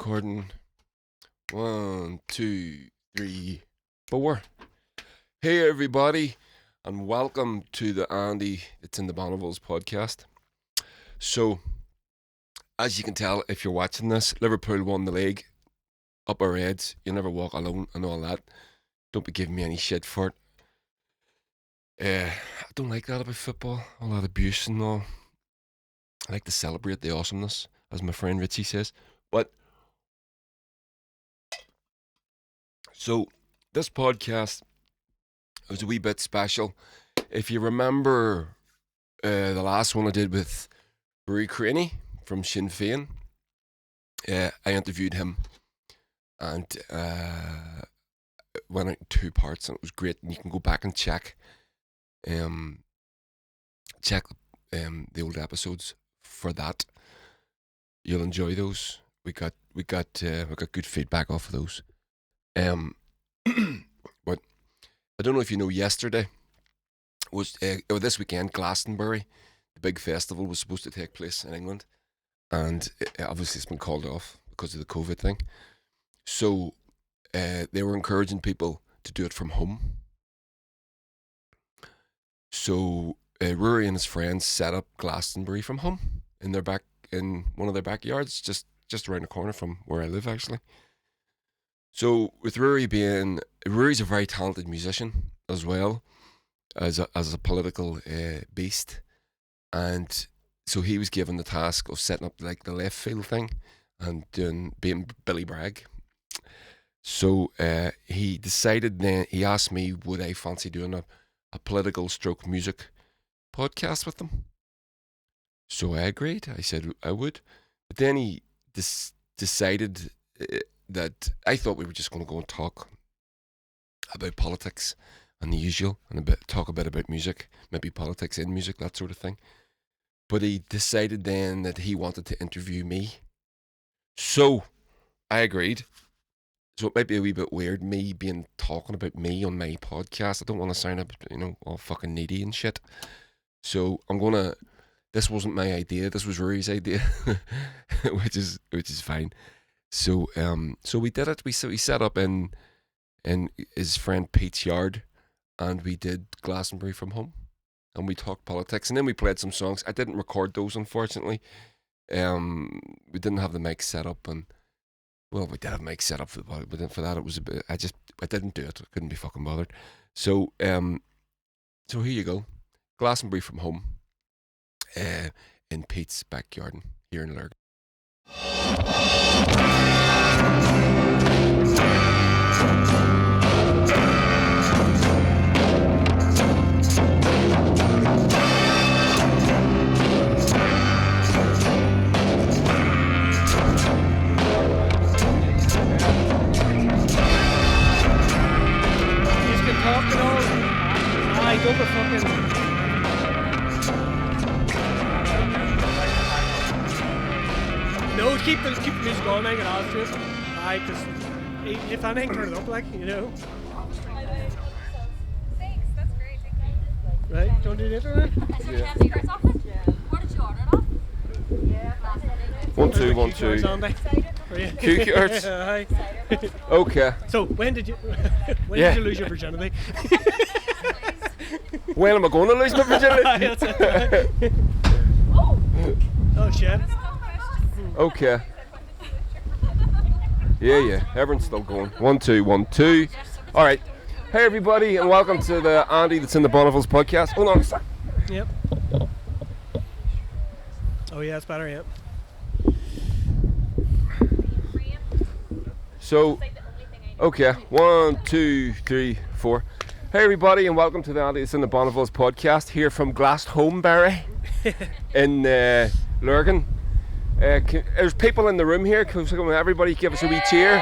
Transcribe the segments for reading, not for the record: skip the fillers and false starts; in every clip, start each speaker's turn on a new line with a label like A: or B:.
A: Recording. 1, 2, 3, 4. Hey everybody, and welcome to the Andy It's in the Bonnevilles podcast. So, as you can tell if you're watching this, Liverpool won the league. Up our heads. You never walk alone and all that. Don't be giving me any shit for it. I don't like that about football. All that abuse and all. I like to celebrate the awesomeness, as my friend Richie says. But so this podcast was a wee bit special. If you remember the last one I did with Ruairi Creaney from Sinn Féin, I interviewed him and went out in 2 parts, and it was great. And you can go back and check the old episodes for that. You'll enjoy those. We got good feedback off of those. But I don't know if you know, yesterday was or this weekend, Glastonbury, the big festival, was supposed to take place in England, and obviously it's been called off because of the COVID thing. So they were encouraging people to do it from home. So Ruairi and his friends set up Glastonbury from home in one of their backyards, just around the corner from where I live, actually. So with Ruairi's a very talented musician as well as a political beast, and so he was given the task of setting up like the Leftfield thing and being Billy Bragg. So he decided then, he asked me, would I fancy doing a political stroke music podcast with them? So I agreed. I said I would. But then he decided that I thought we were just going to go and talk about politics and the usual, and talk a bit about music, maybe politics in music, that sort of thing. But he decided then that he wanted to interview me. So I agreed. So it might be a wee bit weird, me talking about me on my podcast. I don't want to sound all fucking needy and shit. So this wasn't my idea. This was Ruairi's idea, which is fine. So we did it. We set up in his friend Pete's yard, and we did Glastonbury from home, and we talked politics, and then we played some songs. I didn't record those, unfortunately. We didn't have the mic set up, we did have mic set up for the podcast, but then for that it was a bit. I didn't do it. I couldn't be fucking bothered. So here you go, Glastonbury from home, in Pete's backyard here in Lurgan.
B: Go for fucking. No, keep the music going, I get out to it. Because if anything, turn it up, like, you know.
C: Thanks, that's great.
B: Right, do you want to do the intro then?
C: Yeah. Secrets off it? Yeah. What did you order it off? Yeah.
A: 1, 2, 1, 2. QQRs?
B: Hi.
A: Okay.
B: So, when did you lose your virginity?
A: When am I going to lose my virginity?
B: Oh shit.
A: Okay. Yeah. Everyone's still going. 1, 2, 1, 2. All right. Hey everybody, and welcome to the Andy That's in the Bonnevilles podcast. Hold on a sec.
B: Yep. Oh yeah, it's better. Yep.
A: So, okay. 1, 2, 3, 4. Hey everybody, and welcome to the Andy That's in the Bonnevilles podcast here from Glasthomebury in Lurgan. There's people in the room here. Can everybody give us a wee cheer?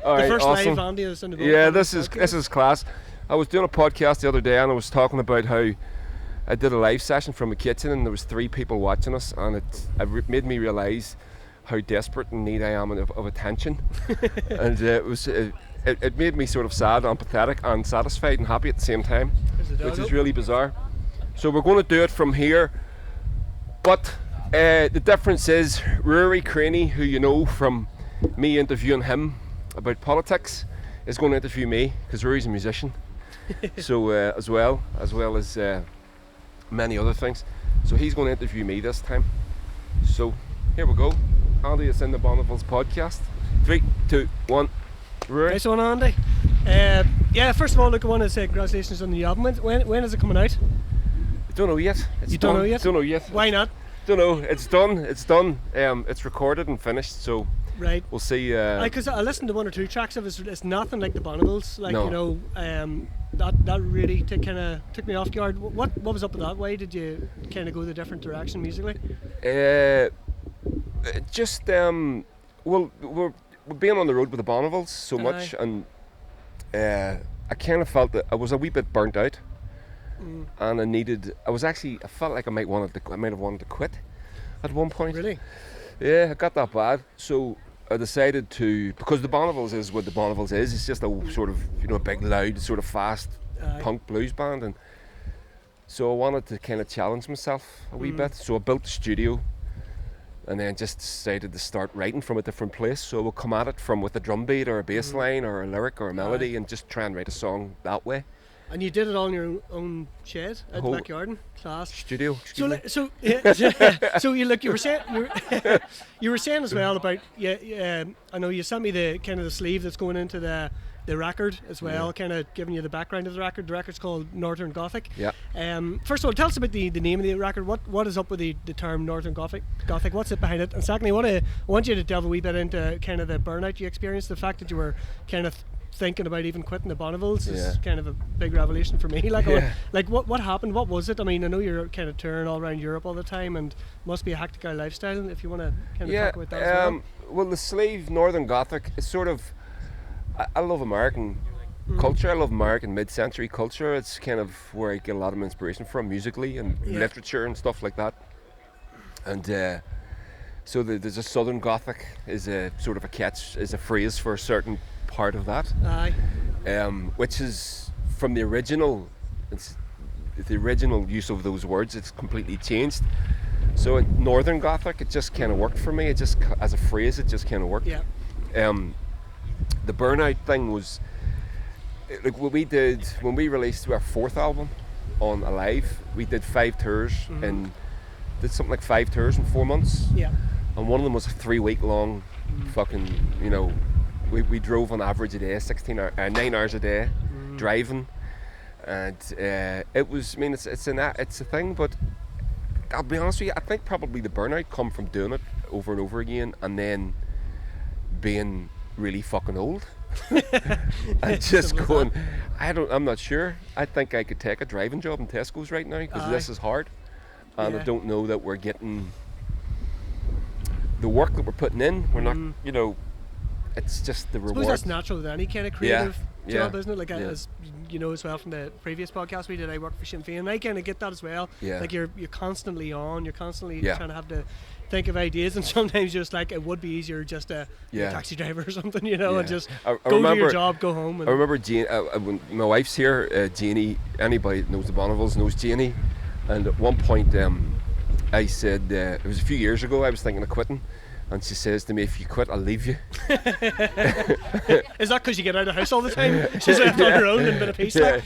A: All right,
B: the first
A: awesome.
B: live Andy That's in the Bonnevilles.
A: Yeah, this is class. I was doing a podcast the other day, and I was talking about how I did a live session from a kitchen, and there was 3 people watching us, and it made me realise how desperate and need I am of attention. And it made me sort of sad and pathetic and satisfied and happy at the same time, which is really bizarre. So we're going to do it from here, but the difference is Ruairi Creaney, who you know from me interviewing him about politics is going to interview me because Rory's a musician. So as well as many other things. So he's going to interview me this time. So here we go. Andy, it's in the Bonnevilles podcast. 3, 2, 1. Rory.
B: Nice one, Andy. Yeah, first of all, look, I want to say congratulations on the album. When is it coming out?
A: Don't know yet. It's
B: You don't
A: done.
B: know yet?
A: Don't know yet.
B: Why not?
A: Don't know. It's done. It's done. It's recorded and finished. So
B: Right.
A: we'll see.
B: Because I listened to 1 or 2 tracks of it. It's nothing like the Bonnevilles. Like,
A: No.
B: you know, that really kind of took me off guard. What was up with that? Why did you kind of go the different direction musically?
A: Just well, we're being on the road with the Bonnevilles so much,
B: Aye.
A: and I kind of felt that I was a wee bit burnt out, and I felt like I might have wanted to quit at one point.
B: Really?
A: Yeah, it got that bad. So I decided to, because the Bonnevilles is what the Bonnevilles is. It's just a sort of, you know, a big, loud, sort of fast
B: Aye.
A: punk blues band, and so I wanted to kind of challenge myself a wee bit. So I built the studio, and then just decided to start writing from a different place. So we'll come at it from with a drum beat or a bass line or a lyric or a melody, and just try and write a song that way.
B: And you did it all in your own shed out the
A: Whole-
B: backyard? Class.
A: Studio.
B: So,
A: excuse me.
B: so you look. You were saying as well about I know you sent me the kind of the sleeve that's going into the record as well, kind of giving you the background of the record. The record's called Northern Gothic.
A: Yeah.
B: First of all, tell us about the name of the record. What is up with the term Northern Gothic? What's it behind it? And secondly, I want you to delve a wee bit into kind of the burnout you experienced. The fact that you were kind of thinking about even quitting the Bonnevilles is kind of a big revelation for me. What happened? What was it? I mean, I know you're kind of touring all around Europe all the time, and must be a hectic lifestyle. If you want to kind of talk about that as well.
A: Well, the sleeve Northern Gothic is sort of. I love American culture. I love American mid-century culture. It's kind of where I get a lot of inspiration from musically and literature and stuff like that. And so there's a Southern Gothic is a sort of is a phrase for a certain part of that.
B: Aye.
A: Which is from the original. It's the original use of those words. It's completely changed. So Northern Gothic, it just kind of worked for me. It just, as a phrase, it just kind of worked.
B: Yeah.
A: The burnout thing was like what we did when we released our 4th album on Alive. We did 5 tours and did something like 5 tours in 4 months.
B: Yeah.
A: And one of them was a 3-week long fucking, you know, we drove on average a day, 9 hours a day driving, and it was. I mean, it's a thing, but I'll be honest with you. I think probably the burnout come from doing it over and over again, and then being really fucking old, and just going. I'm not sure. I think I could take a driving job in Tesco's right now because this is hard, and I don't know that we're getting the work that we're putting in. We're not, you know. It's just the
B: I suppose
A: reward.
B: that's natural with any kind of creative job,
A: yeah,
B: isn't it? Like,
A: yeah.
B: as you know as well from the previous podcast we did, I work for Sinn Féin, and I kind of get that as well.
A: Yeah.
B: Like, you're constantly on, you're constantly
A: Yeah.
B: trying to have to think of ideas, and sometimes just like it would be easier just to be a
A: Yeah.
B: taxi driver or something, you know, and
A: Yeah.
B: just
A: I
B: go to
A: remember-
B: your job, go home. And
A: I remember Jane, when my wife's here, Janie, anybody that knows the Bonnevilles knows Janie, and at one point I said, it was a few years ago, I was thinking of quitting, and she says to me, if you quit, I'll leave you.
B: Is that because you get out of the house all the time? She's left on her own and a bit of peace. Like.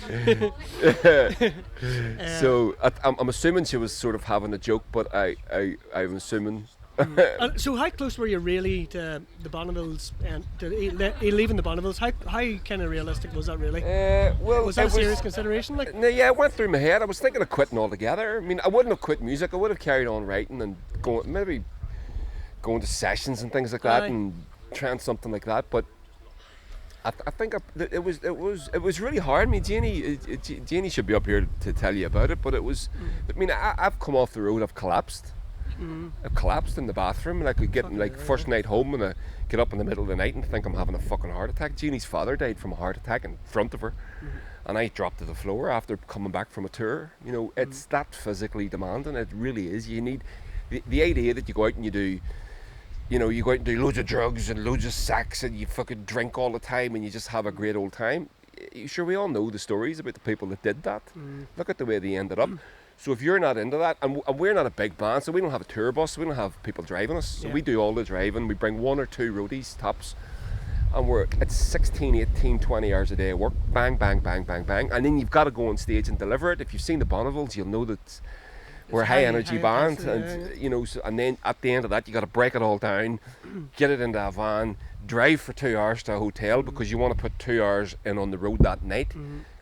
A: So I'm assuming she was sort of having a joke, but I'm assuming.
B: And so how close were you really to the Bonnevilles and to leaving the Bonnevilles? How kind of realistic was that really?
A: Well,
B: Was that a
A: it
B: serious consideration? Like,
A: Yeah, it went through my head. I was thinking of quitting altogether. I mean, I wouldn't have quit music. I would have carried on writing and going to sessions and things like that,
B: Aye.
A: and trying something like that. But I think it was really hard. I mean, Janie should be up here to tell you about it. But it was. I mean, I've come off the road. I've collapsed. I've collapsed in the bathroom, like getting like first night home, and I get up in the middle of the night and think I'm having a fucking heart attack. Jeannie's father died from a heart attack in front of her, and I dropped to the floor after coming back from a tour. You know, it's that physically demanding. It really is. You need the idea that you go out and you do. You know, you go out and do loads of drugs and loads of sex and you fucking drink all the time and you just have a great old time. Sure, we all know the stories about the people that did that. Look at the way they ended up. So if you're not into that, and we're not a big band, so we don't have a tour bus, so we don't have people driving us. So we do all the driving. We bring 1 or 2 roadies tops, and it's 16, 18, 20 hours a day of work. Bang, bang, bang, bang, bang, and then you've got to go on stage and deliver it. If you've seen the Bonnevilles, you'll know that we're a high energy band, and you know. So, and then at the end of that, you got to break it all down, get it into a van, drive for 2 hours to a hotel because you want to put 2 hours in on the road that night.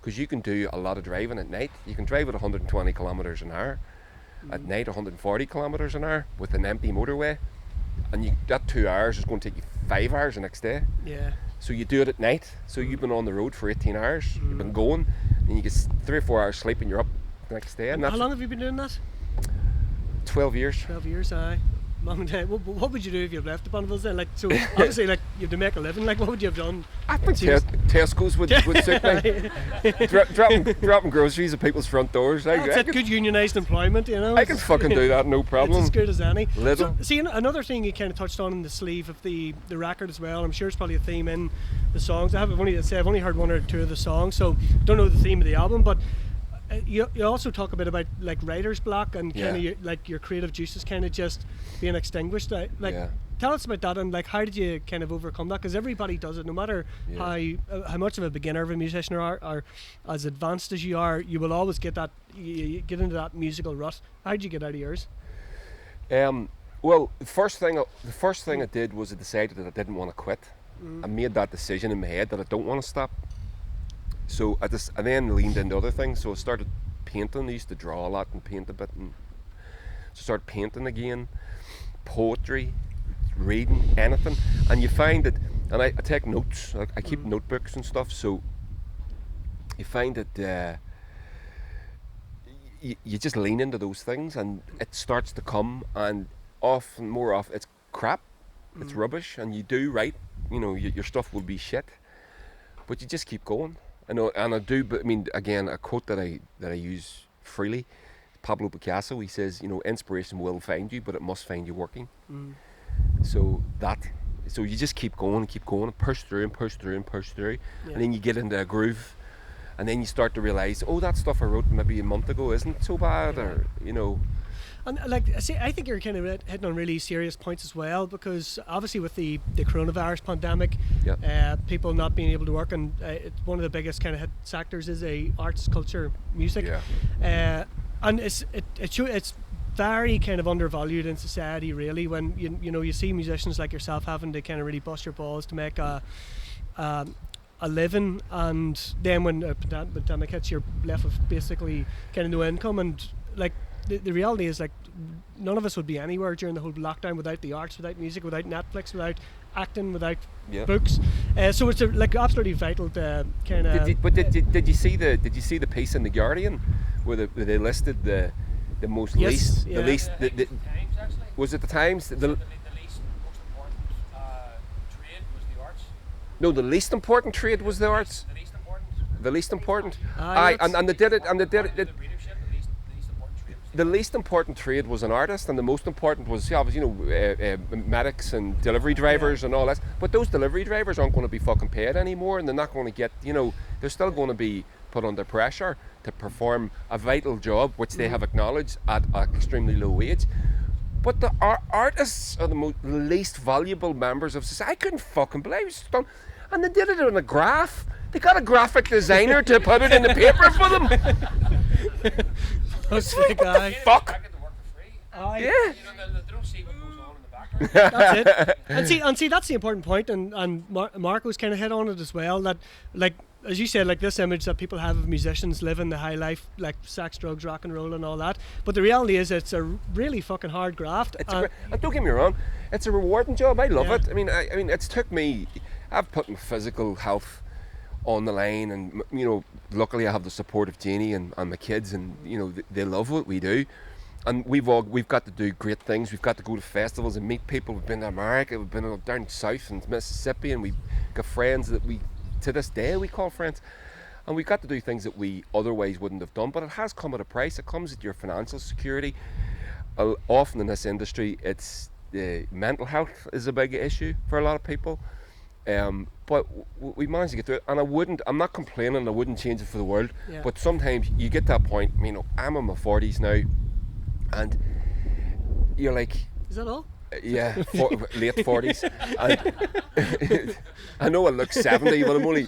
A: Because you can do a lot of driving at night. You can drive at 120 kilometres an hour at night, 140 kilometres an hour with an empty motorway, and that 2 hours is going to take you 5 hours the next day.
B: Yeah.
A: So you do it at night. So you've been on the road for 18 hours. You've been going, and you get 3 or 4 hours sleep, and you're up the next day. And
B: how long have you been doing that?
A: 12 years.
B: 12 years, aye. Long time. What would you do if you left the Bonnevilles then? Like, so obviously, like, you have to make a living. Like, what would you have done?
A: I think Tesco's would suit me. dropping groceries at people's front doors.
B: That's good unionised employment, you know.
A: I can fucking do that, no problem.
B: It's as good as any.
A: Little.
B: So, see, another thing you kind of touched on in the sleeve of the record as well. I'm sure it's probably a theme in the songs. I've only heard 1 or 2 of the songs, so don't know the theme of the album, but. You also talk a bit about like writer's block and kind of like your creative juices kind of just being extinguished. Tell us about that, and like how did you kind of overcome that? Because everybody does it, no matter how much of a beginner of a musician or as advanced as you are, you will always get that you get into that musical rut. How did you get out of yours?
A: Well, the first thing I did was I decided that I didn't want to quit. I made that decision in my head that I don't want to stop. So I then leaned into other things. So I started painting. I used to draw a lot and paint a bit, and so I started painting again, poetry, reading, anything. And you find that, and I take notes. I keep notebooks and stuff. So you find that you just lean into those things, and it starts to come. And more often, it's crap, it's rubbish, and you do right. You know, your stuff will be shit, but you just keep going. I know, and I do, but I mean, again, a quote that I use freely, Pablo Picasso, he says, you know, inspiration will find you, but it must find you working. So you just keep going, and push through, and then you get into a groove, and then you start to realise, oh, that stuff I wrote maybe a month ago isn't so bad, or, you know.
B: And like, see, I think you're kind of hitting on really serious points as well, because obviously with the coronavirus pandemic, people not being able to work, and it's one of the biggest kind of hit sectors is arts, culture, music, and it's very kind of undervalued in society, really, when you know you see musicians like yourself having to kind of really bust your balls to make a living, and then when a pandemic hits, you're left with basically kind of no income. And like the reality is, like, none of us would be anywhere during the whole lockdown without the arts, without music, without Netflix, without acting, without books. So it's like absolutely vital to kind of.
A: Did you see the piece in the Guardian where they listed the most least the least was it the Times the least most important trade was the arts? No, the least important trade was the arts. The least important. And they did it. The least important trade was an artist, and the most important was medics and delivery drivers and all that. But those delivery drivers aren't going to be fucking paid anymore, and they're not going to get, they're still going to be put under pressure to perform a vital job, which they have acknowledged at an extremely low wage. But the artists are the least valuable members of society. I couldn't fucking believe it. Done. And they did it on a graph. They got a graphic designer to put it in the paper for them.
B: That's the guy.
A: Fuck.
B: Yeah.
D: They don't see what goes on in the background.
B: That's it. And see, that's the important point. And Marco's kind of hit on it as well. That, like, as you said, like this image that people have of musicians living the high life, like sex, drugs, rock and roll, and all that. But the reality is, it's a really fucking hard graft.
A: Don't get me wrong, it's a rewarding job. I love it. I mean, it's took me. I've put my physical health on the line, and luckily I have the support of Janie and my kids, and they love what we do, and we've got to do great things. We've got to go to festivals and meet people. We've been to America, we've been down south in Mississippi, and we've got friends that we to this day we call friends, and we've got to do things that we otherwise wouldn't have done. But it has come at a price. It comes at your financial security. Often in this industry, it's mental health is a big issue for a lot of people. But we managed to get through it, and I'm not complaining, I wouldn't change it for the world.
B: Yeah.
A: But sometimes you get that point, you know, I'm in my 40s now, and you're like,
B: Is that all?
A: yeah, late 40s. And I know I look 70, but I'm only.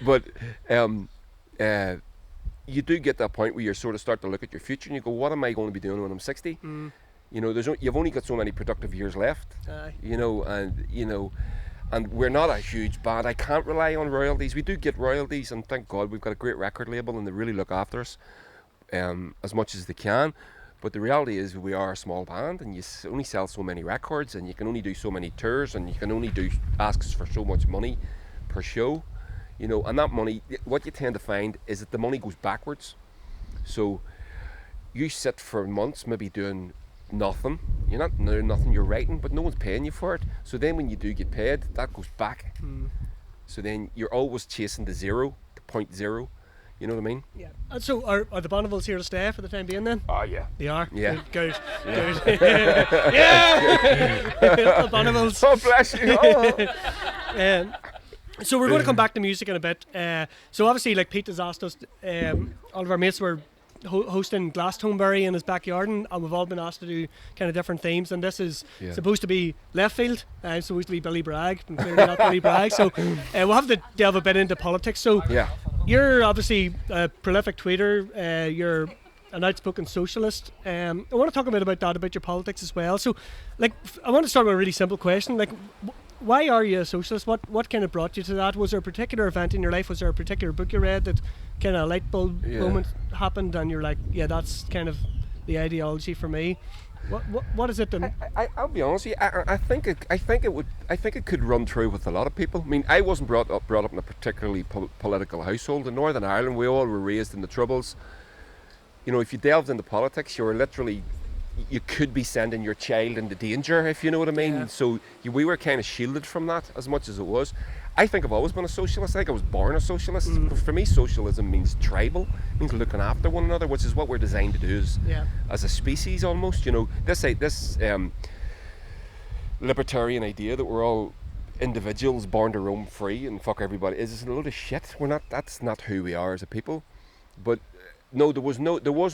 A: But you do get that point where you sort of start to look at your future and you go, what am I going to be doing when I'm 60? You know, you've only got so many productive years left. You know, and we're not a huge band. I can't rely on royalties. We do get royalties, and thank God we've got a great record label, and they really look after us as much as they can. But the reality is we are a small band, and you only sell so many records, and you can only do so many tours, and you can only ask for so much money per show, you know. And that money, what you tend to find is that the money goes backwards. So you sit for months maybe doing nothing. You're not doing nothing, you're writing, but no one's paying you for it. So then when you do get paid, that goes back. So then you're always chasing the zero, the point zero. You know what I mean?
B: Yeah. And so are the Bonnevilles here to stay for the time being then?
A: Oh, yeah.
B: They are?
A: Yeah.
B: Good. Yeah! The Bonnevilles.
A: Oh, bless you. Oh.
B: So we're going to come back to music in a bit. So obviously, like Pete has asked us, all of our mates were hosting Glasthomebury in his backyard, and we've all been asked to do kind of different themes, and this is supposed to be Leftfield, supposed to be Billy Bragg, and clearly not Billy Bragg, so we'll have to delve a bit into politics. So you're obviously a prolific tweeter, you're an outspoken socialist. I want to talk a bit about that, about your politics as well. So like, I want to start with a really simple question, like why are you a socialist? What kind of brought you to that? Was there a particular event in your life? Was there a particular book you read that kind of a light bulb moment happened, and you're like, yeah, that's kind of the ideology for me? What is it?
A: I'll be honest with you. I think it could run true with a lot of people. I mean, I wasn't brought up in a particularly political household in Northern Ireland. We all were raised in the Troubles. You know, if you delved into politics, you could be sending your child into danger, if you know what I mean. So we were kind of shielded from that as much as it was. I think I've always been a socialist. I think I was born a socialist. For me, socialism means tribal, means looking after one another, which is what we're designed to do as a species almost. You know, this libertarian idea that we're all individuals born to roam free and fuck everybody is a load of shit. We're not. That's not who we are as a people. But no, there was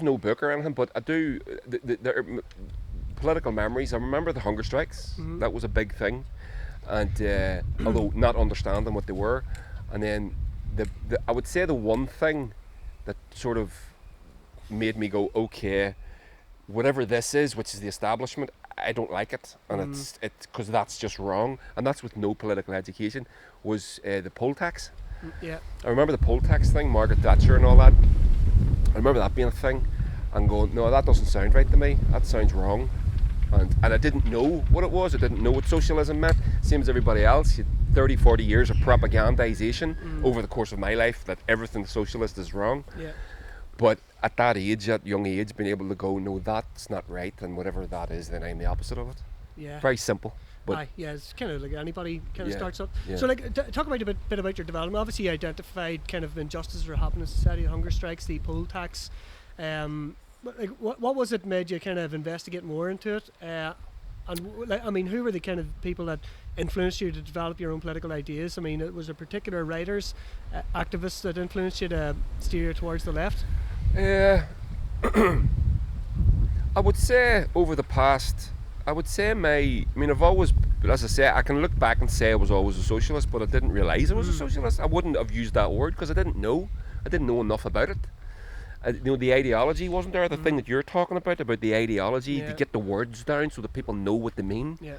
A: no book or anything. But I do. There are political memories. I remember the hunger strikes. That was a big thing. And although not understanding what they were, and then I would say the one thing that sort of made me go, okay, whatever this is, which is the establishment, I don't like it, and it's because that's just wrong, and that's with no political education, was the poll tax.
B: Yeah.
A: I remember the poll tax thing, Margaret Thatcher and all that. I remember that being a thing, and going, no, that doesn't sound right to me. That sounds wrong. And I didn't know what it was. I didn't know what socialism meant. Same as everybody else. 30, 40 years of propagandization over the course of my life that everything socialist is wrong. Yeah. But at that age, at young age, being able to go, no, that's not right, and whatever that is, then I'm the opposite of it. Yeah. Very simple. But
B: it's kind of like anybody kind of starts up. Yeah. So like, talk about a bit about your development. Obviously, you identified kind of injustices that are happening in society, hunger strikes, the poll tax. Like, what was it made you kind of investigate more into it? And like, I mean, who were the kind of people that influenced you to develop your own political ideas? I mean, was there particular writers, activists that influenced you to steer towards the left?
A: I would say over the past, I've always, as I say, I can look back and say I was always a socialist, but I didn't realise I was a socialist. I wouldn't have used that word because I didn't know enough about it. The ideology wasn't there. The thing that you're talking about the ideology, to get the words down so that people know what they mean. Yeah.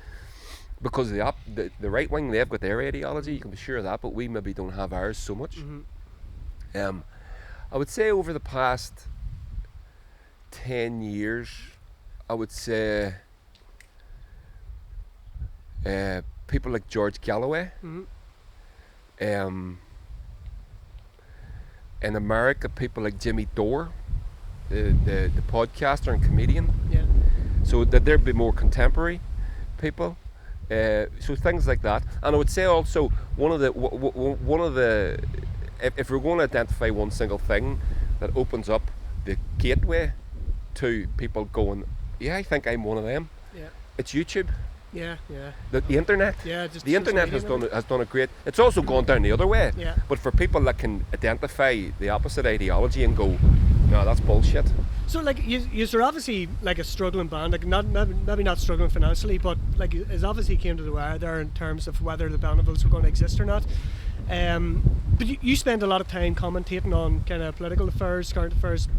A: Because the right wing, they've got their ideology, you can be sure of that, but we maybe don't have ours so much. I would say over the past 10 years, I would say people like George Galloway. In America, people like Jimmy Dore, the podcaster and comedian. Yeah. So that there'd be more contemporary people. So things like that. And I would say also one of the if we're going to identify one single thing that opens up the gateway to people going, yeah, I think I'm one of them. Yeah. It's YouTube.
B: Yeah, yeah.
A: The internet.
B: Yeah, just
A: The internet has
B: social media
A: done a great. It's also gone down the other way.
B: Yeah.
A: But for people that can identify the opposite ideology and go, no, that's bullshit.
B: So like you're obviously like a struggling band, like maybe not struggling financially, but like it's obviously came to the wire there in terms of whether the Bonnevilles were going to exist or not. But you spend a lot of time commentating on kind of political affairs, current affairs.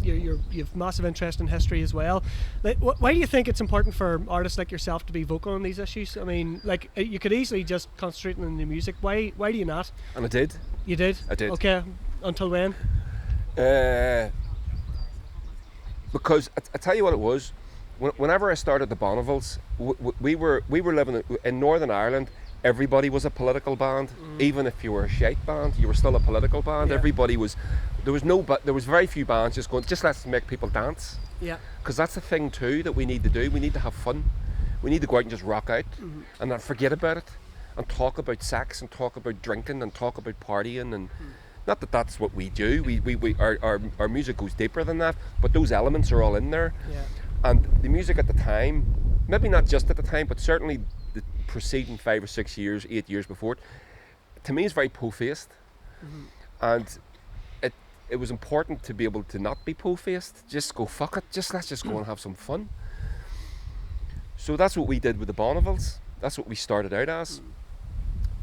B: You've massive interest in history as well. Like, why do you think it's important for artists like yourself to be vocal on these issues? I mean, like you could easily just concentrate on the music. Why do you not?
A: And I did.
B: You did?
A: I did.
B: Okay. Until when?
A: Because I tell you what it was. Whenever I started the Bonnevilles, we were living in Northern Ireland. Everybody was a political band. Even if you were a shite band, you were still a political band.
B: Yeah.
A: Everybody was. There was very few bands just going. Just let's make people dance.
B: Yeah.
A: Because that's the thing too that we need to do. We need to have fun. We need to go out and just rock out and not forget about it, and talk about sex and talk about drinking and talk about partying and. Not that that's what we do. Our music goes deeper than that, but those elements are all in there.
B: Yeah.
A: And the music at the time, maybe not just at the time, but certainly the preceding 5 or 6 years, 8 years before it, to me is very po-faced. And it was important to be able to not be po-faced. Just go fuck it. Let's just go and have some fun. So that's what we did with the Bonnevilles. That's what we started out as.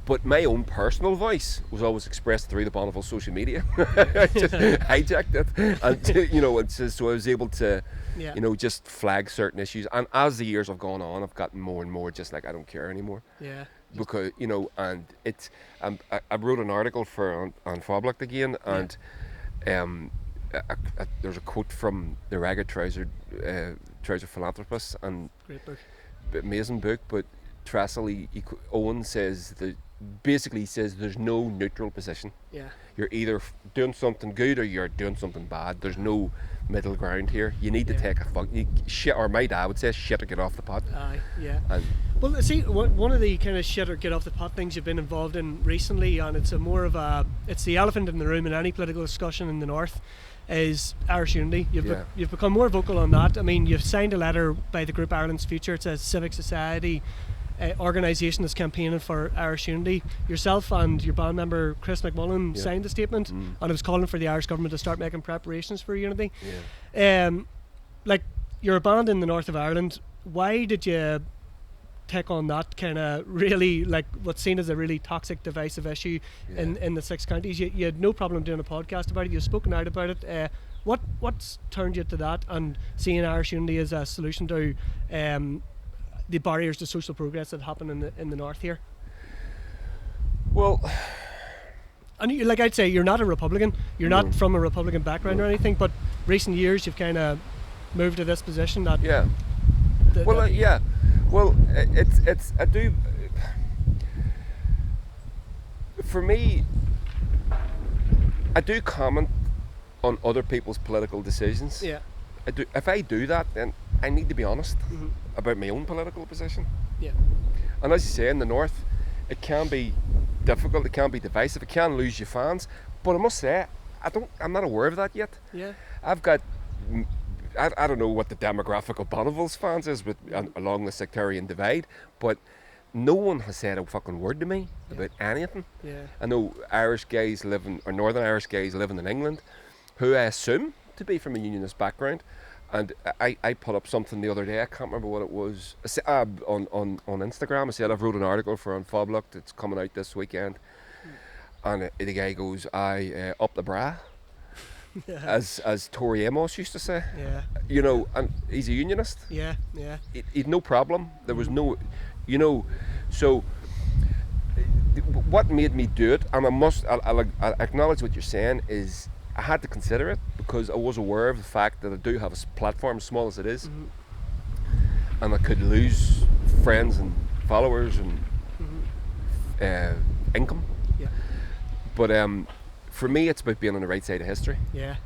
A: But my own personal voice was always expressed through the Bonnevilles social media. I just hijacked it, and it's just, so I was able to, just flag certain issues. And as the years have gone on, I've gotten more and more just like I don't care anymore.
B: Yeah.
A: Because and it's I wrote an article for on Foblock again, and there's a quote from the Ragged Trouser Philanthropist, and
B: Great book.
A: Amazing book, but Tressel Owen says that. Basically he says there's no neutral position.
B: Yeah.
A: You're either doing something good or you're doing something bad. There's no middle ground here. You need to take a shit, or my dad would say shit or get off the pot.
B: Aye, yeah.
A: And
B: well, see, one of the kind of shit or get off the pot things you've been involved in recently, and it's it's the elephant in the room in any political discussion in the north, is Irish Unity. You've become more vocal on that. I mean, you've signed a letter by the group Ireland's Future. It says civic society organisation is campaigning for Irish Unity. Yourself and your band member Chris McMullen signed the statement, and it was calling for the Irish government to start making preparations for unity. Like, you're a band in the north of Ireland. Why did you take on that kind of really, like, what's seen as a really toxic, divisive issue in the 6 counties? You had no problem doing a podcast about it. You've spoken out about it. What's turned you to that and seeing Irish Unity as a solution to the barriers to social progress that happen in the north here?
A: Well,
B: and like I'd say, you're not a Republican. You're not from a Republican background or anything. But recent years, you've kind of moved to this position. That
A: it's I do. For me, I do comment on other people's political decisions.
B: Yeah.
A: I do. If I do that, then I need to be honest about my own political position.
B: Yeah.
A: And as you say, in the north, it can be difficult. It can be divisive. It can lose you fans. But I must say, I'm not aware of that yet.
B: Yeah.
A: I've got. I don't know what the demographic of Bonnevilles fans is along the sectarian divide, but no one has said a fucking word to me about anything.
B: Yeah.
A: I know Northern Irish guys living in England, who I assume to be from a unionist background, and I put up something the other day. I can't remember what it was. On Instagram, I said I've wrote an article for on Foblock that's coming out this weekend, and the guy goes, up the bra. as Tori Amos used to say.
B: Yeah.
A: And he's a unionist.
B: Yeah.
A: He'd no problem. There was no, so what made me do it, and I'll acknowledge what you're saying, is I had to consider it because I was aware of the fact that I do have a platform, as small as it is, and I could lose friends and followers and income.
B: Yeah.
A: But for me, it's about being on the right side of history.
B: Yeah.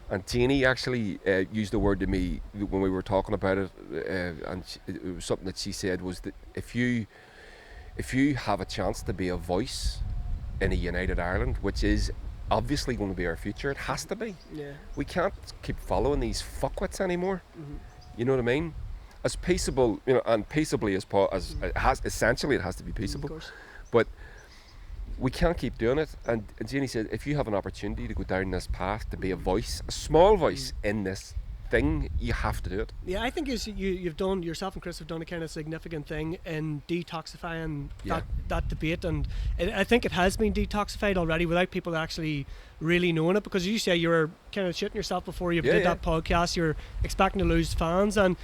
A: And Jeannie actually used the word to me when we were talking about it, and it was something that she said was that if you have a chance to be a voice in a united Ireland, which is obviously going to be our future, it has to be.
B: Yeah.
A: We can't keep following these fuckwits anymore. You know what I mean? as peaceable, and peaceably as it has. Essentially, it has to be peaceable.
B: Of course.
A: But we can't keep doing it. And Jeannie said, if you have an opportunity to go down this path, to be a voice, a small voice in this thing, you have to do it.
B: Yeah, I think you've done, yourself and Chris have done a kind of significant thing in detoxifying that debate, and I think it has been detoxified already without people actually really knowing it, because you say you were kind of shitting yourself before you did that podcast, you're expecting to lose fans, and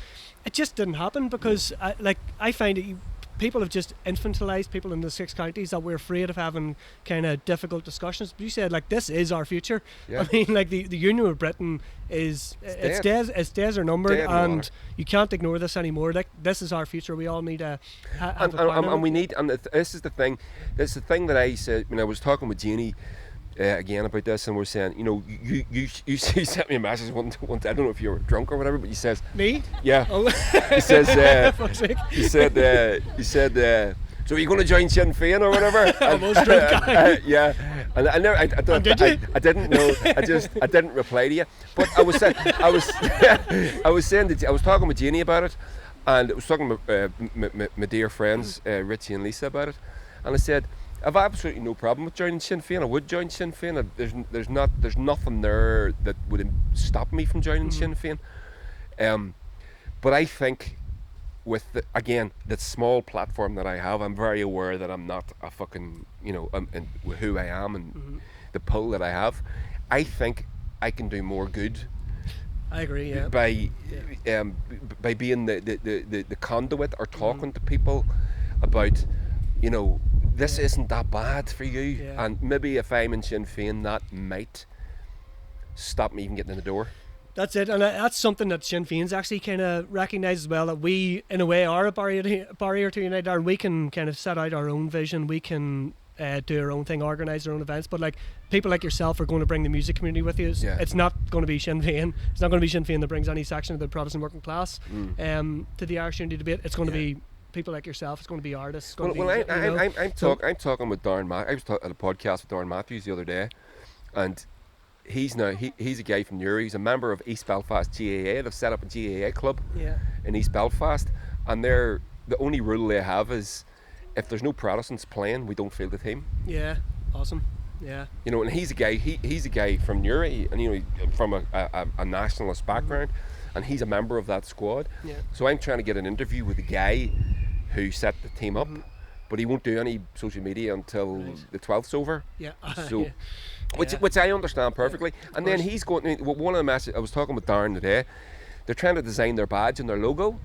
B: it just didn't happen because I find it, people have just infantilized people in the 6 counties that we're afraid of having kind of difficult discussions. But you said, like, this is our future. Yeah. I mean, like, the Union with Britain its days are numbered, and you can't ignore this anymore. Like, this is our future. We all need to have a plan.
A: And we need, and this is the thing that I said when I was talking with Jeannie again about this, and we're saying, you sent me a message one I don't know if you were drunk or whatever, but you says
B: me?
A: Yeah.
B: Oh.
A: He says he said so are you going to join Sinn Féin or whatever?
B: Almost drunk guy.
A: Yeah. And I never. I didn't know. I didn't reply to you. But I was saying I was talking with Jeannie about it, and I was talking with my dear friends Richie and Lisa about it, and I said, I've absolutely no problem with joining Sinn Féin. I would join Sinn Féin. There's nothing there that would stop me from joining Sinn Féin. But I think with that small platform that I have, I'm very aware that I'm not a fucking, and who I am and the pull that I have. I think I can do more good.
B: I agree. Yeah.
A: By being the conduit or talking to people about, this isn't that bad for you, and maybe if I'm in Sinn Féin, that might stop me even getting in the door.
B: That's it, and that's something that Sinn Féin's actually kind of recognised as well, that we, in a way, are a barrier to unite, and we can kind of set out our own vision, we can do our own thing, organise our own events, but like people like yourself are going to bring the music community with you. It's not going to be Sinn Féin. It's not going to be Sinn Féin that brings any section of the Protestant working class to the Irish unity debate. It's going to be people like yourself. It's going to be artists.
A: I'm talking with Darren Matthews. I was at a podcast with Darren Matthews the other day, and he's a guy from Newry. He's a member of East Belfast GAA. They've set up a GAA club in East Belfast, and the only rule they have is if there's no Protestants playing, we don't field the team. Yeah,
B: awesome. Yeah,
A: and he's a guy. He's a guy from Newry, and from a nationalist background, and he's a member of that squad. Yeah. So I'm trying to get an interview with the guy who set the team up, but he won't do any social media until the 12th's over. Yeah. So, which I understand perfectly. And then he's going. One of the messages I was talking with Darren today, they're trying to design their badge and their logo,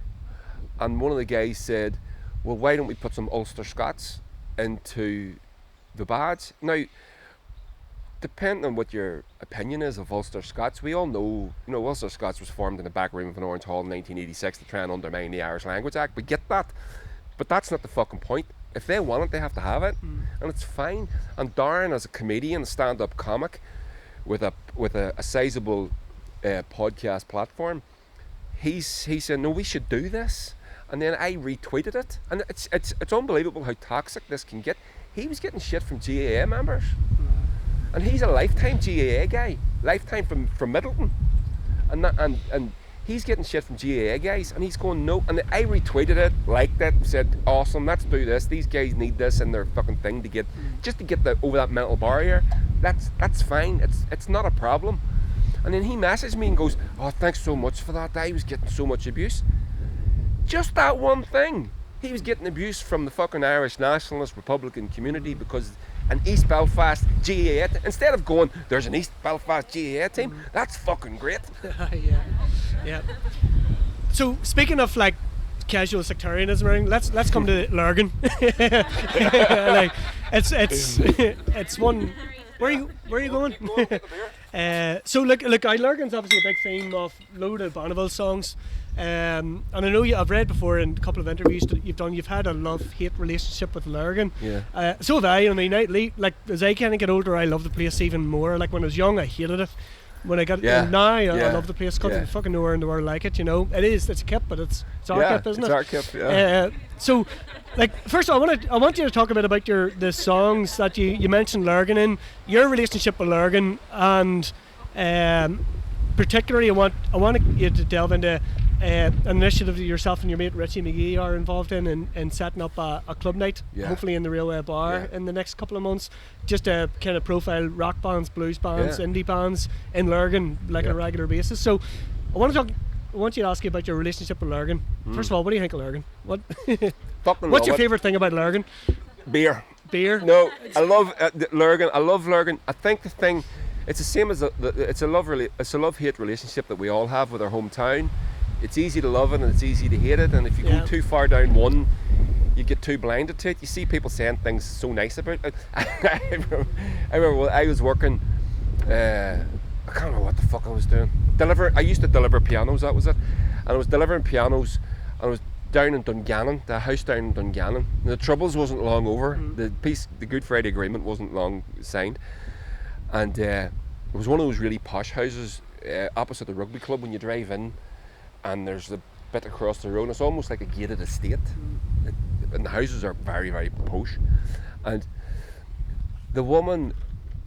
A: and one of the guys said, "Well, why don't we put some Ulster Scots into the badge?" Now, depending on what your opinion is of Ulster Scots, we all know, Ulster Scots was formed in the back room of an Orange Hall in 1986 to try and undermine the Irish Language Act. We get that. But that's not the fucking point. If they want it, they have to have it, and it's fine. And Darren, as a comedian, a stand-up comic, with a sizable podcast platform, he said, "No, we should do this." And then I retweeted it, and it's unbelievable how toxic this can get. He was getting shit from GAA members, and he's a lifetime GAA guy, lifetime from Middleton, and he's getting shit from GAA guys, and he's going no. And I retweeted it, liked it, said awesome, let's do this. These guys need this in their fucking thing to get over that mental barrier. That's fine. It's not a problem. And then he messaged me and goes, "Oh, thanks so much for that. I was getting so much abuse." Just that one thing. He was getting abuse from the fucking Irish nationalist Republican community because an East Belfast GAA instead of going, "There's an East Belfast GAA team," that's fucking great.
B: Yeah. So speaking of like casual sectarianism, let's come to Lurgan. Like it's one. Where are you going? So look, Lurgan's obviously a big theme of load of Bonnevilles songs. And I know I've read before in a couple of interviews that you've done, you've had a love-hate relationship with Lurgan. Yeah. So have I. I mean, as I kind of get older, I love the place even more. Like when I was young, I hated it. When I got now, I love the place because there's fucking nowhere in the world like it. It's a kip, but it's our kip, isn't it?
A: It's our kip. Yeah.
B: So, like, first of all, I want you to talk a bit about the songs that you mentioned Lurgan in, your relationship with Lurgan, and particularly I want you to delve into an initiative that yourself and your mate Richie McGee are involved in setting up a club night, hopefully in the Railway Bar in the next couple of months, just to kind of profile rock bands, blues bands, indie bands in Lurgan like on a regular basis. So I want you to ask you about your relationship with Lurgan. First of all, what do you think of Lurgan? What's your favourite thing about Lurgan?
A: Beer.
B: Beer?
A: No, I love Lurgan. I love Lurgan. I think the thing, it's the same as it's a love-hate relationship that we all have with our hometown. It's easy to love it and it's easy to hate it, and if you go too far down one, you get too blinded to it. You see people saying things so nice about it. I remember when I was working, I can't remember what the fuck I was doing. I used to deliver pianos, that was it. And I was delivering pianos, and I was down in Dungannon, the house down in Dungannon. And the troubles wasn't long over. The Good Friday Agreement wasn't long signed. And it was one of those really posh houses opposite the rugby club when you drive in, and there's a bit across the road. It's almost like a gated estate. And the houses are very, very posh. And the woman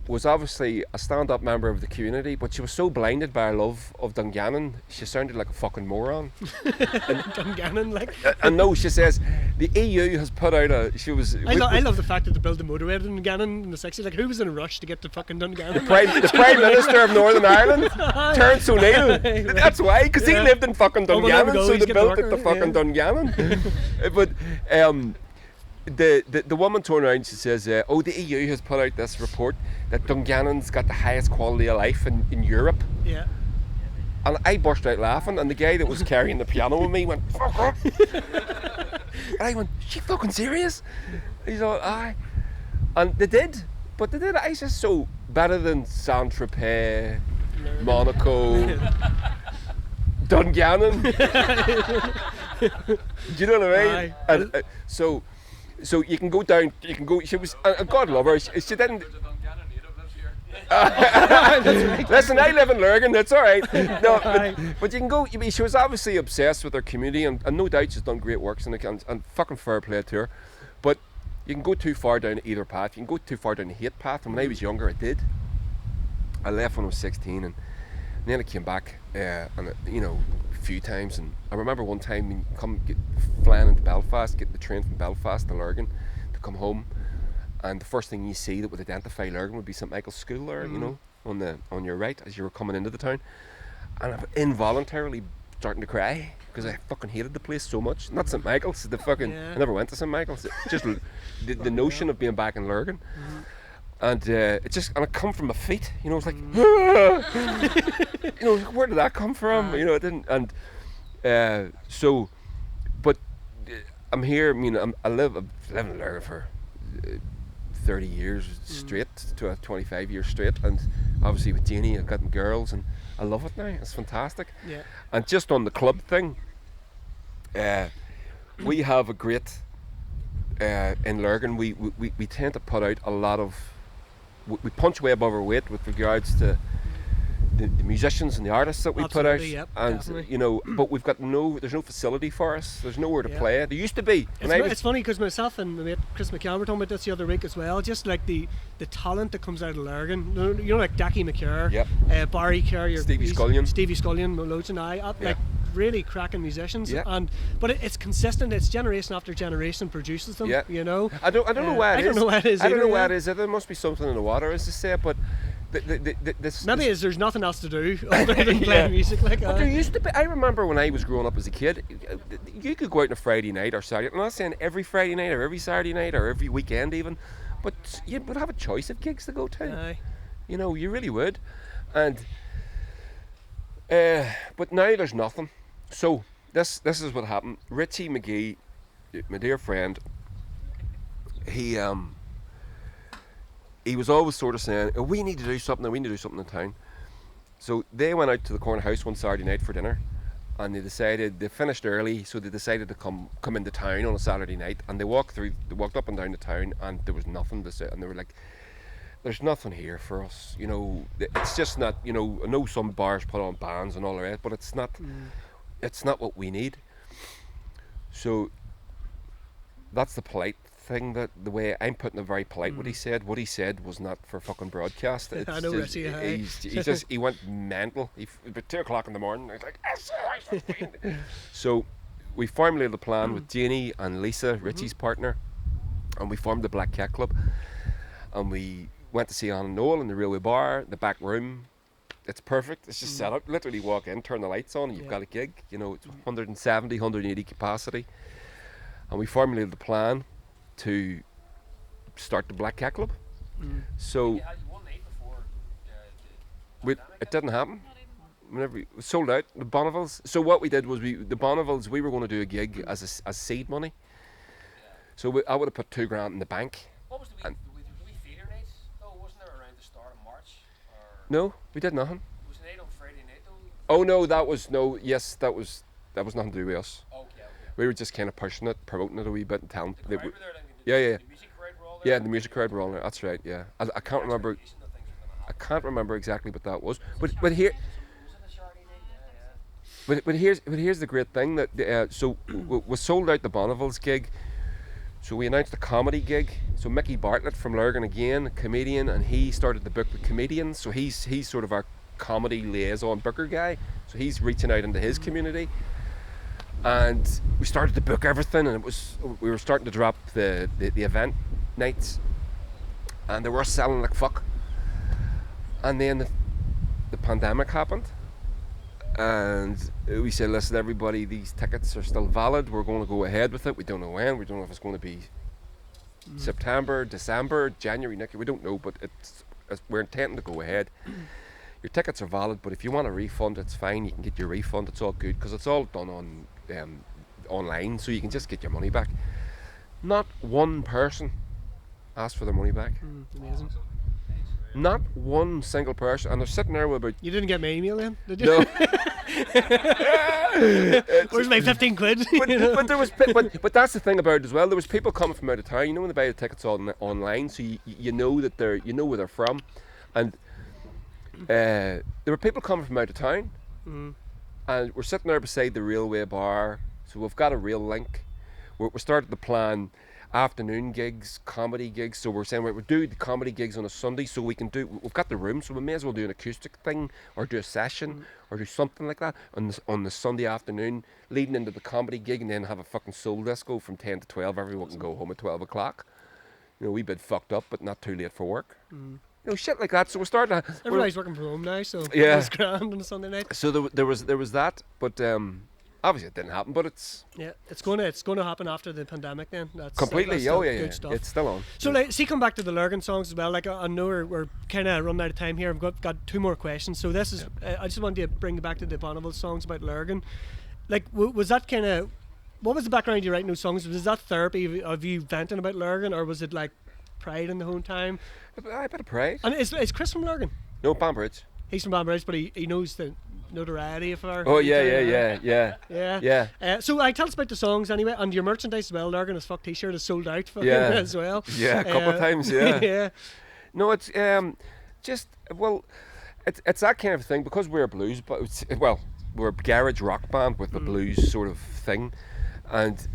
A: was obviously a stand-up member of the community, but she was so blinded by her love of Dungannon, she sounded like a fucking moron.
B: Dungannon, like?
A: And no, she says, the EU has put out I
B: love the fact that they built the motorway to Dungannon in the 60s. Like, who was in a rush to get to fucking Dungannon?
A: The Prime Minister of Northern Ireland, Terence O'Neill. That's why, because he lived in fucking Dungannon, so they built it to fucking Dungannon. But the woman turned around and she says, the EU has put out this report that Dungannon's got the highest quality of life in Europe.
B: Yeah.
A: And I burst out laughing, and the guy that was carrying the piano with me went, fuck up. And I went, is she fucking serious? He's all, aye. And they did. I said, so better than Saint-Tropez, Monaco, Dungannon. Do you know what I mean? And, so you can go down. She was, God love her. She didn't.
D: There's a Dungannon native lives here.
A: Listen, I live in Lurgan. That's all right. No, but you can go. She was obviously obsessed with her community, and no doubt she's done great works and fucking fair play to her. But you can go too far down either path. You can go too far down the hate path. And when I was younger, I did. I left when I was 16, and then I came back, and a few times. And I remember one time flying into Belfast, getting the train from Belfast to Lurgan to come home, and the first thing you see that would identify Lurgan would be St Michael's School there, on your right as you were coming into the town. And I'm involuntarily starting to cry because I fucking hated the place so much. Not St Michael's, I never went to St Michael's. Just the notion of being back in Lurgan. And I come from my feet, it's like, where did that come from? It didn't, and but I'm here. I've lived in Lurgan for 30 years straight, to 25 years straight, and obviously with Janie, I've got them girls, and I love it now. It's fantastic. Yeah. And just on the club thing, we have a great in Lurgan. We tend to put out a lot of. We punch way above our weight with regards to the musicians and the artists that we put out, and definitely. But we've got there's no facility for us. There's nowhere to play. There used to be.
B: It's funny because myself and my mate Chris McCann were talking about this the other week as well. Just like the talent that comes out of Lurgan, like Dackie McCure, Barry Kerr, Stevie Scullion, loads and like really cracking musicians. But it's consistent. It's generation after generation produces them. I don't know why it is. I don't know why it is. There
A: must be something in the water, as they say, but.
B: Maybe there's nothing else to do other than playing music like that.
A: But there used to be. I remember when I was growing up as a kid, you could go out on a Friday night or Saturday. I'm not saying every Friday night or every Saturday night or every weekend even, but you would have a choice of gigs to go to.
B: Aye.
A: You really would. And but now there's nothing. So this is what happened. Richie McGee, my dear friend, he was always sort of saying, we need to do something in town. So they went out to the corner house one Saturday night for dinner, and they finished early, so they decided to come into town on a Saturday night, and they walked up and down the town, and there was nothing to say, and they were like, there's nothing here for us, it's just not, I know some bars put on bands and all the rest, but it's not what we need. So that's the polite thing that the way I'm putting it very polite, what he said was not for fucking broadcast. It's
B: I know,
A: just,
B: Rissy,
A: he went mental. About 2 o'clock in the morning, he's like, so we formulated the plan with Janie and Lisa, Richie's partner, and we formed the Black Cat Club, and we went to see Anna Noel in the Railway Bar, the back room. It's perfect. It's just set up. Literally walk in, turn the lights on, and you've got a gig. You know, it's 170, 180 capacity. And we formulated the plan to start the Black Cat Club. So
D: You had one night before
A: it didn't happen. Whenever we sold out the Bonnevilles. So what we did was the Bonnevilles, we were going to do a gig as seed money. So I would have put $2,000 in the bank.
D: What was the wee theatre night though? Wasn't there around the start of March? Or
A: No, we did nothing.
D: was the night on Friday night though?
A: Oh no, that was nothing to do with us.
D: Okay.
A: We were just kind of pushing it, promoting it a wee bit, and telling.
D: The crowd were there, then,
A: Yeah.
D: The music crowd were all there.
A: Yeah, the music crowd were all there. That's right. Yeah, I can't remember.
D: Expectation that things were gonna
A: I
D: happen.
A: can't remember exactly what that was. But here,
D: Was it a Saturday night? Yeah.
A: but here's the great thing that so we sold out the Bonnevilles gig. So we announced a comedy gig. So Mickey Bartlett from Lurgan again, a comedian, and he started to book the comedians. So he's sort of our comedy liaison booker guy. So he's reaching out into his community. And we started to book everything, and we were starting to drop the event nights, and they were selling like fuck. And then the pandemic happened, and we said, listen everybody, these tickets are still valid, we're going to go ahead with it. We don't know when, we don't know if it's going to be September, December, January next year, we don't know, but we're intending to go ahead. Your tickets are valid, but if you want a refund, it's fine. You can get your refund. It's all good because it's all done on online, so you can just get your money back. Not one person asked for their money back.
B: Amazing.
A: Not one single person, and they're sitting there with about
B: You didn't get my email then, did you?
A: no.
B: Where's my 15 quid?
A: but there was, but that's the thing about it as well. There was people coming from out of town. You know when they buy the tickets online, so you know that you know where they're from, and there were people coming from out of town, and we're sitting there beside the Railway Bar. So we've got a real link. We started to plan afternoon gigs, comedy gigs. So we're saying we'll do the comedy gigs on a Sunday, so we've got the room, so we may as well do an acoustic thing or do a session or do something like that on the Sunday afternoon, leading into the comedy gig, and then have a fucking soul disco from 10 to 12. Everyone can go home at 12 o'clock. You know, we bit fucked up, but not too late for work. You know, shit like that. So we're starting to.
B: Everybody's working from home now, so
A: Yeah.
B: it's grand on a Sunday night.
A: So there was that, but obviously it didn't happen. But it's
B: Yeah, it's gonna happen after the pandemic. Then that's
A: completely.
B: that's
A: Yeah,
B: good stuff.
A: It's still on.
B: So, like, see, come back to the Lurgan songs as well. Like, I know we're kind of running out of time here. I've got 2 more questions. So this is, I just wanted to bring it back to the Bonnevilles songs about Lurgan. Like, was that kind of, what was the background of you writing those songs? Was that therapy of you venting about Lurgan, or was it like pride in the whole time?
A: A bit of pride.
B: And is Chris from Lurgan?
A: No, Banbridge.
B: He's from Bonnevilles, but he knows the notoriety of our.
A: Oh yeah.
B: So tell us about the songs anyway, and your merchandise as well. Lurgan as fuck T-shirt is sold out for
A: Yeah.
B: as well.
A: Yeah, a couple of times. Yeah.
B: Yeah.
A: No, it's just it's that kind of thing because we're a blues, but we're a garage rock band with a blues sort of thing, and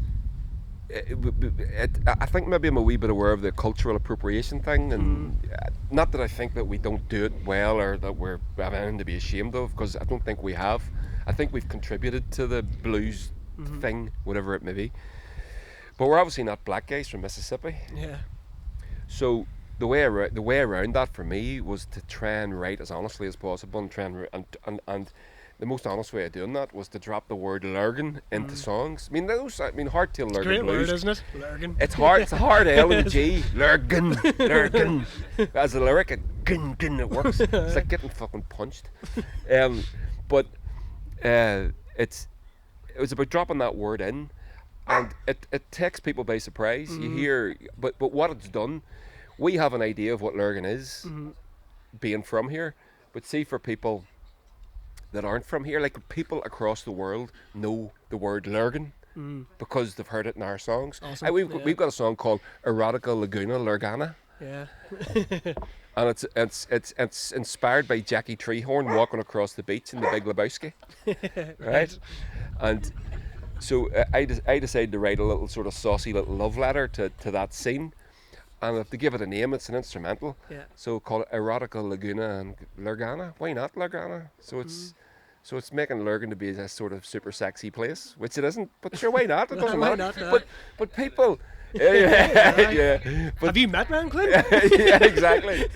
A: I think maybe I'm a wee bit aware of the cultural appropriation thing, and not that I think that we don't do it well or that we have anything to be ashamed of, because I don't think we have. I think we've contributed to the blues thing, whatever it may be. But we're obviously not black guys from Mississippi.
B: Yeah.
A: So the way around that for me was to try and write as honestly as possible, and try and the most honest way of doing that was to drop the word Lurgan into songs. I mean, hardtail Lurgan
B: Great
A: blues.
B: word, isn't it? Lurgan.
A: It's hard. It's a hard L and G. Lurgan. As a lyric, it works. It's like getting fucking punched. But it was about dropping that word in, and it takes people by surprise. You hear, but what it's done, we have an idea of what Lurgan is, being from here. But see, for people that aren't from here, like people across the world know the word Lurgan because they've heard it in our songs.
B: Awesome.
A: We've got a song called Erotica Laguna Lurgana,
B: Yeah.
A: and it's inspired by Jackie Treehorn walking across the beach in The Big Lebowski, right? And So I decided to write a little sort of saucy little love letter to that scene, and if to give it a name, it's an instrumental.
B: Yeah.
A: So call it Erotica Laguna and Lurgana. Why not Lurgana? So it's making Lurgan to be a sort of super sexy place, which it isn't. But sure, why not? It doesn't
B: Why
A: matter.
B: not,
A: But people. Yeah.
B: Have you met Ryan Quinn?
A: Yeah, exactly.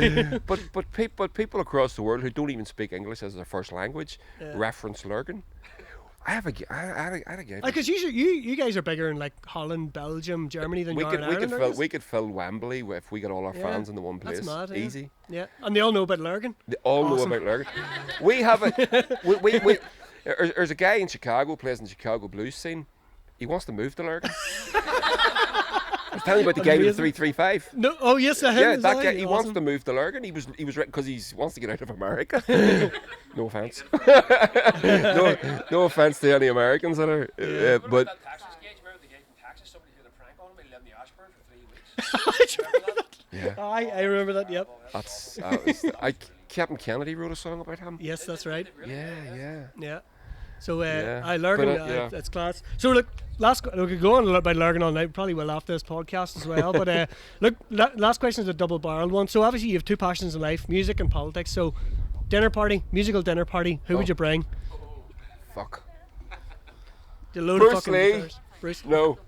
A: But people across the world who don't even speak English as their first language reference Lurgan. I had a guy.
B: Because you guys are bigger in like Holland, Belgium, Germany than you are in Ireland.
A: We could fill Wembley if we got all our
B: Yeah,
A: fans in the one place.
B: That's mad. Yeah.
A: Easy.
B: Yeah, and they all know about Lurgan.
A: They all know about Lurgan. We have a there's a guy in Chicago plays in the Chicago blues scene. He wants to move to Lurgan. I was telling you about the guy with the 335.
B: No, oh yes, I
A: Yeah, that guy. He wants to move to Lurgan. He was because he wants to get out of America. No offense. no offense to any Americans that are. But
D: That Texas gauge, remember the guy from Texas? Somebody did a prank on him. He lived in the Ashburn for 3 weeks. Remember that?
A: yeah,
B: I remember that. Yep.
A: that's. Captain Kennedy wrote a song about him.
B: Yes, that's right.
A: Yeah.
B: Yeah. So
A: Yeah,
B: I Lurgan,
A: but, yeah.
B: that's class. So look, we could go on about Lurgan all night. Probably will after this podcast as well. But look, last question is a double-barreled one. So obviously you have two passions in life: music and politics. So musical dinner party. Who would you bring?
A: Fuck.
B: The load
A: Bruce
B: of fucking
A: Lee.
B: guitars. Bruce.
A: No.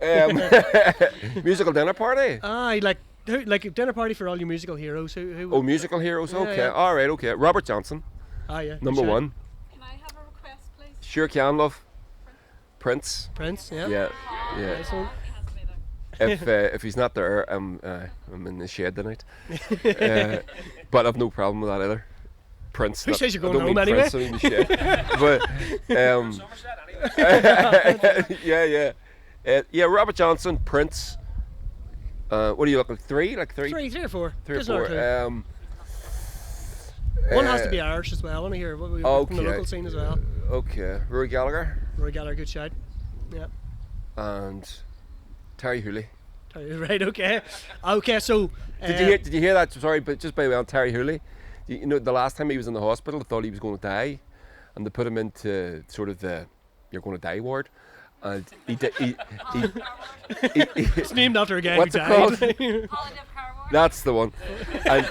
A: Musical dinner party.
B: Like a dinner party for all your musical heroes. Who
A: Oh, musical heroes.
B: Yeah,
A: Okay.
B: yeah.
A: All right. Okay. Robert Johnson,
B: yeah.
A: number
B: good shout.
A: one.
C: Can I have a request, please?
A: Sure can, love. Prince.
B: Prince. Yeah.
A: Yeah.
B: Nice one.
C: He has to be there.
A: If he's not there, I'm in the shed tonight. But I've no problem with that either. Prince.
B: Who says you're going
A: I don't
B: home
A: mean
B: anyway?
A: Prince, I mean the shed. But
D: Somerset, anyway.
A: yeah. Robert Johnson, Prince. What do you look like? Three? Like three?
B: Three or four.
A: Three or
B: Just one or
A: four.
B: two. One has to be Irish as well. I want to hear from the
A: Okay.
B: local scene as well.
A: Okay. Rory Gallagher
B: Roy Gallagher, good shout. Yeah.
A: and Terry Hooley.
B: Right. Okay. Okay. So.
A: Did you hear that? Sorry, but just by the way, on Terry Hooley, you know, the last time he was in the hospital, they thought he was going to die, and they put him into sort of the "you're going to die" ward, and he
B: It's named after a guy
A: what's
B: who
A: it
B: died.
A: called?
C: Holiday of Carmore.
A: That's the one. And,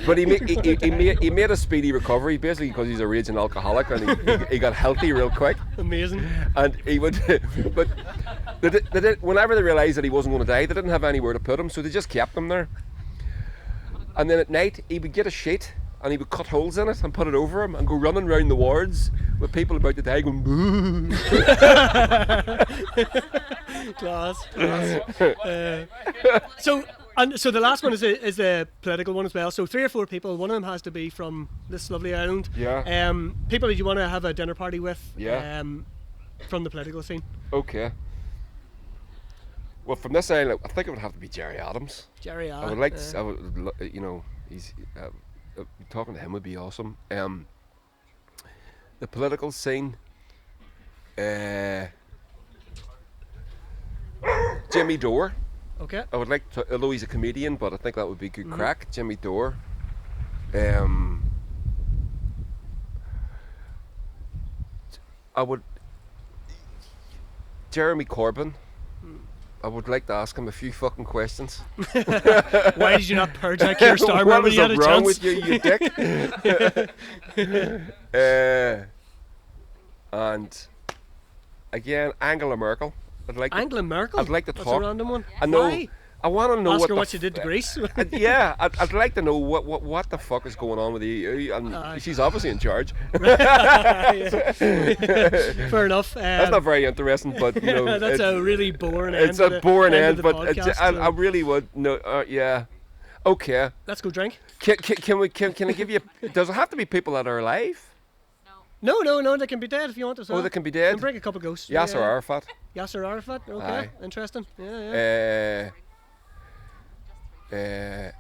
A: but he made a speedy recovery, basically because he's a raging alcoholic, and he got healthy real quick.
B: Amazing.
A: And he would, but whenever they realised that he wasn't going to die, they didn't have anywhere to put him, so they just kept him there. And then at night, he would get a sheet and he would cut holes in it and put it over him and go running round the wards with people about to die going boo.
B: Class. So the last one is a political one as well. So 3 or 4 people. One of them has to be from this lovely island.
A: Yeah.
B: People that you want to have a dinner party with.
A: Yeah.
B: From the political scene.
A: Okay. Well, from this island, I think it would have to be Jerry Adams.
B: Jerry.
A: I would like to, he's talking to him would be awesome. The political scene, Jimmy Dore.
B: Okay.
A: I would like to, although he's a comedian, but I think that would be good crack. Jimmy Dore. I would. Jeremy Corbyn. I would like to ask him a few fucking questions.
B: Why did you not purge out Keir Starmer
A: What
B: when
A: is
B: you had a
A: wrong
B: chance?
A: with you, you dick? And again, Angela Merkel.
B: Angela Merkel.
A: I'd like to
B: That's
A: talk.
B: a random one.
A: I know.
B: Why?
A: I want to know
B: Ask
A: what
B: her
A: the
B: what she did to Greece.
A: yeah, I'd like to know what the fuck is going on with the EU, and she's obviously in charge.
B: Fair enough.
A: That's not very interesting, but you know,
B: that's a really boring end.
A: it's a boring end, but
B: podcast,
A: I really would know. Yeah, okay.
B: Let's go drink.
A: Can I give you? Does it have to be people that are alive?
B: No, they can be dead if you want to.
A: Oh, they can be dead.
B: And bring a couple of ghosts.
A: Yasser Arafat.
B: Yasser Arafat. Okay,
A: Aye.
B: interesting. Yeah.
A: Yasser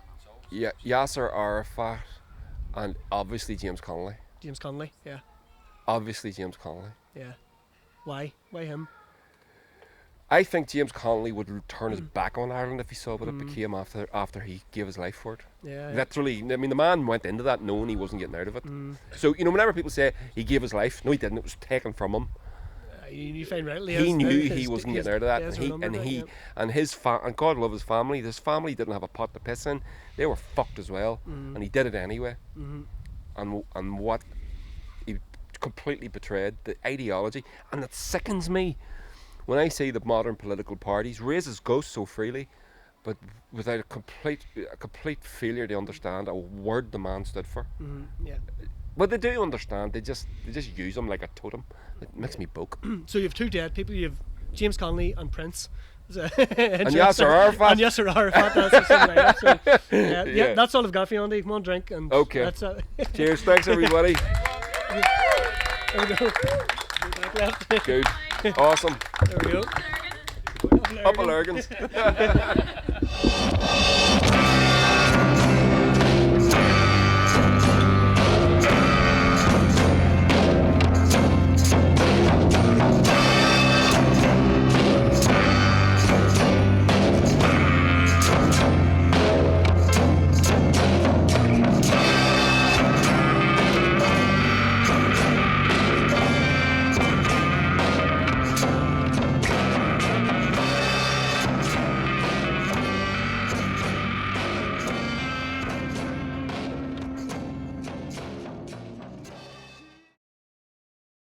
A: Arafat, and obviously James Connolly.
B: James Connolly. Yeah.
A: Obviously James Connolly.
B: Yeah. Why? Why him?
A: I think James Connolly would turn his back on Ireland if he saw what it became after he gave his life for it.
B: Yeah.
A: Literally, I mean, the man went into that knowing he wasn't getting out of it. So, you know, whenever people say he gave his life, no, he didn't. It was taken from him.
B: You find rightly.
A: He knew he
B: his-
A: wasn't
B: his
A: getting out of that,
B: days
A: and
B: were numbered, yeah.
A: and his and God love his family. His family didn't have a pot to piss in; they were fucked as well, and he did it anyway. And what he completely betrayed the ideology, and it sickens me when I see that modern political parties raise his ghost so freely, but without a complete failure to understand a word the man stood for.
B: Yeah.
A: But they do understand. They just use him like a totem. It makes me boke.
B: So you have two dead people. You have James Connolly and Prince.
A: And Yasser Arafat.
B: And Yasser Arafat. That's the same lineup, so, yeah,
A: Yeah.
B: that's all I've got for you, Andy. Come on, drink. And
A: Okay.
B: That's,
A: Cheers. Thanks, everybody.
B: there we go.
A: Good. Awesome.
B: There we go.
A: Up a Lurgan's.